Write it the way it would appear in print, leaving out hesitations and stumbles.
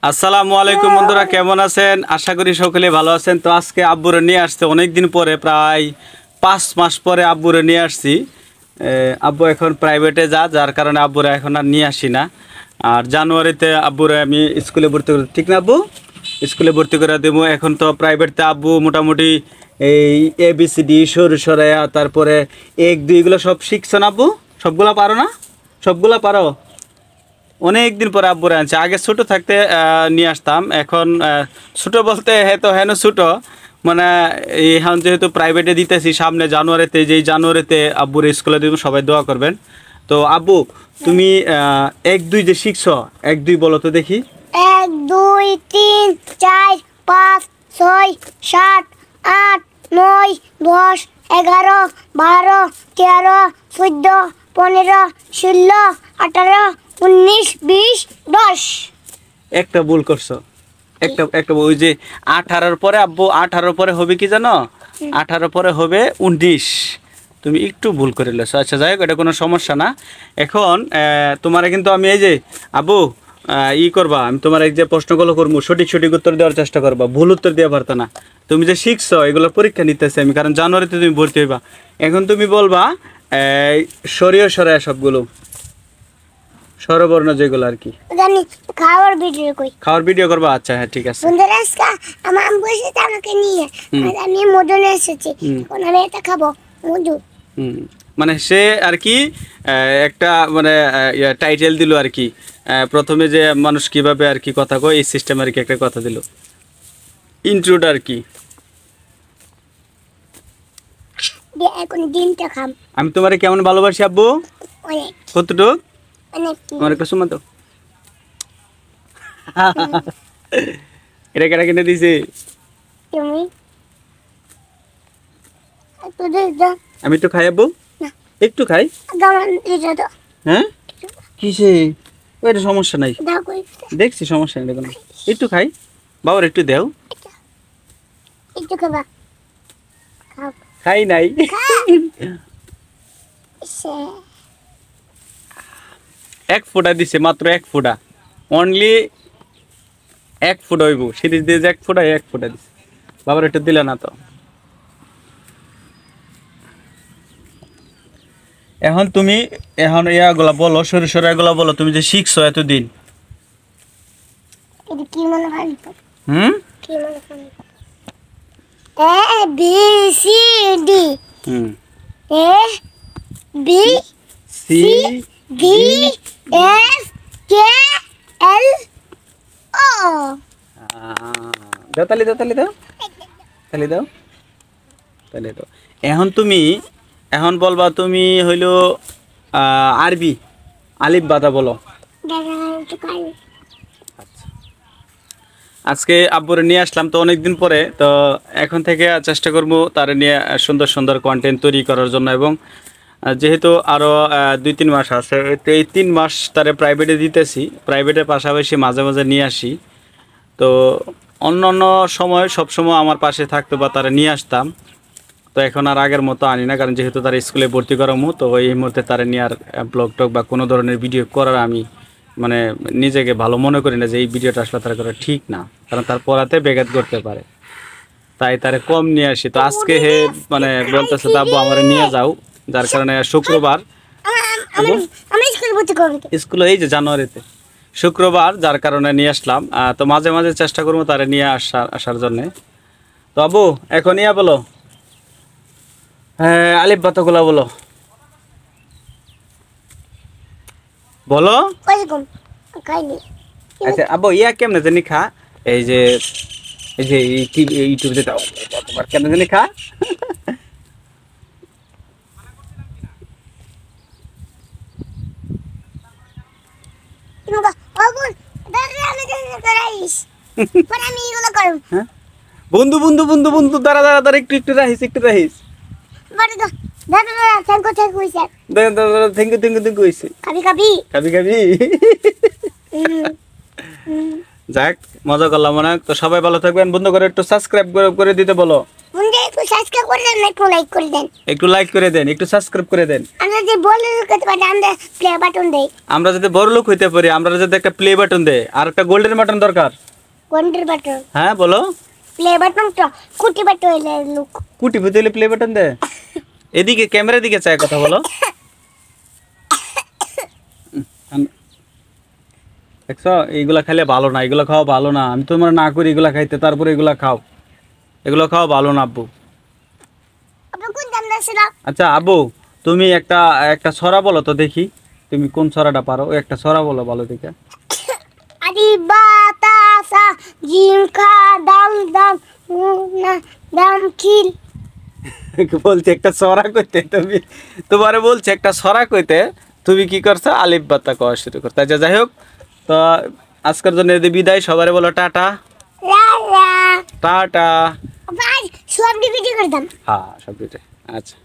আসসালামু আলাইকুম বন্ধুরা, কেমন আছেন? আশা করি সকলে ভালো আছেন। তো আজকে আব্বুরে নিয়ে আসছে অনেক দিন পরে, প্রায় 5 মাস পরে আব্বুরে নিয়ে আসছি। আব্বু এখন প্রাইভেটে যার কারণে আব্বুরে এখন আর নিয়ে আসি না। আর জানুয়ারিতে আব্বুরে আমি স্কুলে ভর্তি করে, ঠিক না আব্বু? স্কুলে ভর্তি করে দেবো। এখন তো প্রাইভেটতে আব্বু মোটামুটি এই ABCD সরু সরাইয়া, তারপরে 1 2 এগুলো সব শিখছো না আব্বু? সবগুলা পারো না? সবগুলা পারো? অনেক দিন পরে আব্বুরে আনছে। আগে ছোট থাকতে নিয়ে আসতাম, এখন ছোট বলতে হয়তো হেন ছোট, মানে এখন যেহেতু প্রাইভেটে দিতেছি, সামনে জানুয়ারিতে, যেই জানুয়ারিতে আব্বুর স্কুলে দিব, সবাই দোয়া করবেন। তো আব্বু, তুমি 1 2 যে শিখছো, 1 2 বলো তো দেখি। 1 2 3 4 5 6 7 8 9 10 11 12 13 14 15 16 18 19 20 10। একটা ভুল করছো, একটা ওই যে 18 পরে আব্বু, 18 পরে হবে কি জানো? 18 পরে হবে 19। তুমি একটু ভুল করে লেছো। আচ্ছা, যাই হোক, এটা কোনো সমস্যা না। এখন তোমারে কিন্তু আমি এই যে আব্বু করবা, আমি তোমার এক যে প্রশ্নগুলো করবো, সঠিক উত্তর দেওয়ার চেষ্টা করবা, ভুল উত্তর দেওয়া পারতো না। তুমি যে শিখছো এগুলো পরীক্ষা নিতেছি আমি, কারণ জানুয়ারিতে তুমি ভর্তি হইবা। এখন তুমি বলবা সরিয়ে সরাইয়া সবগুলো স্বরবর্ণ যেগুলো আর কি। জানি খাওয়ার ভিডিও কই, খাওয়ার ভিডিও করবা? আচ্ছা, হ্যাঁ, ঠিক আছে। বন্ধুরা আজকে আমার আম্মু এসেছে আমাকে নিয়ে, আর আমি মধু নিয়ে এসেছি। এখন আমি এটা খাবো, মধু। মানে সে আর কি একটা মানে টাইটেল দিল আর কি। প্রথমে যে মানুষ কিভাবে আর কি কথা কয়, এই সিস্টেম আর কি একটা কথা দিল, ইন্ট্রোড আর কি। এখন ডিমটা খাম। আমি তোমারে কেমন ভালোবাসি আব্বু? অনেক কতটুক? অনেক। আমার একটা সুমা তো এটা কেটা কিনে দিছে? তুমি একটু দে দাও। আমি একটু খাই আব্বু, একটু খাই। দাও এটা দাও। হ্যাঁ, কিসে? ওইটা সমস্যা নাই, দাও কই। দেখছি সমস্যা নেই, দেখুন একটু খাই। বাবার একটু দেও। একটু খাবা, খাও। খাই নাই। সে 1 ফোঁটা দিছে, মাত্র 1 ফোঁটা, অনলি 1 ফোঁটা হইব। সিরিজ দিয়ে 1 ফোঁটা দিছে। বাবার একটু দিলে না তো। এখন তুমি ইয়াগুলা বলো, সরু এগুলা বলো, তুমি যে শিখছো এতদিন। এটা কি মনে হয়? কি মনে হয়? A B C D। A B C D F K L O। দাও তালি দাও, তালি দাও, তালি দাও, তালি দাও। এখন তুমি বলবা, তুমি হইলো আরবি আলিফ বাতা বলো। আচ্ছা, আজকে আব্বুরে নিয়ে আসলাম তো অনেকদিন পরে, তো এখন থেকে চেষ্টা করবো তারে নিয়ে সুন্দর কন্টেন্ট তৈরি করার জন্য। এবং যেহেতু আরও 2 3 মাস আছে, তো এই 3 মাস তারে প্রাইভেটে দিতেছি, প্রাইভেটের পাশাপাশি মাঝে মাঝে নিয়ে আসি। তো অন্য সময় সবসময় আমার পাশে থাকতো বা তারা নিয়ে আসতাম। তো এখন আর আগের মতো আনি না, কারণ যেহেতু তারা স্কুলে ভর্তি করামু, তো এই মুহূর্তে তারা নিয়ে আর ব্লগ টক বা কোনো ধরনের ভিডিও করার আমি মানে নিজেকে ভালো মনে করি না, যে এই ভিডিওটা আসলে তারা করা ঠিক না, কারণ তার পড়াতে ব্যাঘাত করতে পারে, তাই তারা কম নিয়ে আসি। তো আজকে হে মানে বলতেছে আব্বু আমার নিয়ে যাও, যার কারণে শুক্রবার স্কুলে, এই যে জানুয়ারিতে শুক্রবার, যার কারণে নিয়ে আসলাম। তো মাঝে মাঝে চেষ্টা করবো তারা নিয়ে আসার জন্যে। তো আব্বু এখন ইয়া বলো, হ্যাঁ, আলিফ বাতাগুলা বলো, বলো। আচ্ছা আব্বু, ইয়া কেমনে জানি খা? এই যে ইউটিউবে দাও, কেমনে জানি খা? বন্ধু বন্ধু বন্ধু বন্ধু, দাঁড়া একটু রাহিস, থ্যাংক ইউ হইছে। খাবি যাক, মজা করলাম অনেক। তো সবাই ভালো থাকবেন, বন্ধু করে একটু সাবস্ক্রাইব করে দিতে বলো। সাবস্ক্রাইব করে দেন, একটু লাইক করে দেন, একটু লাইক করে দেন, একটু সাবস্ক্রাইব করে দেন। আমরা যে বলে করতে পারি আমরা প্লে বাটন দেই। আমরা যদি বড় লোক হইতে পারি, আমরা যদি একটা প্লে বাটন দেই, আর একটা গোল্ডেন বাটন দরকার। গোল্ডেন বাটন, হ্যাঁ বলো। প্লে বাটন তো কুটি বাটন হইলে লোক কুটি ফুটি হলে প্লে বাটন দে। এদিকে ক্যামেরার দিকে চাই কথা বলো। দেখছো এইগুলা খাইলে ভালো না, এগুলো খাওয়া ভালো না। আমি তোমার না করি এগুলা খাইতে, তারপরে এগুলা খাও। এগুলো খাওয়া ভালো না আব্বু। আপনি কোন দাম দিয়েছিল? আচ্ছা আব্বু, তুমি একটা একটা ছড়া বলো তো দেখি, তুমি কোন ছড়াটা পারো। ওই একটা ছড়া বলো ভালো দেখে। আদি বাতাসা জিমকা দাম দাম না দাম কিল। বলছে একটা ছড়া কইতে, তুমি তোমারে বলছে একটা ছড়া কইতে, তুমি কি করছো আলিফ বাতা কওয়া শুরু করতে। আচ্ছা যাই হোক, তো আজকের জন্য এদের বিদায়। সবারে বলো টাটা। রারা টাটা। ভাই সব ভিডিও করে দাম। হ্যাঁ সব আচ্ছা।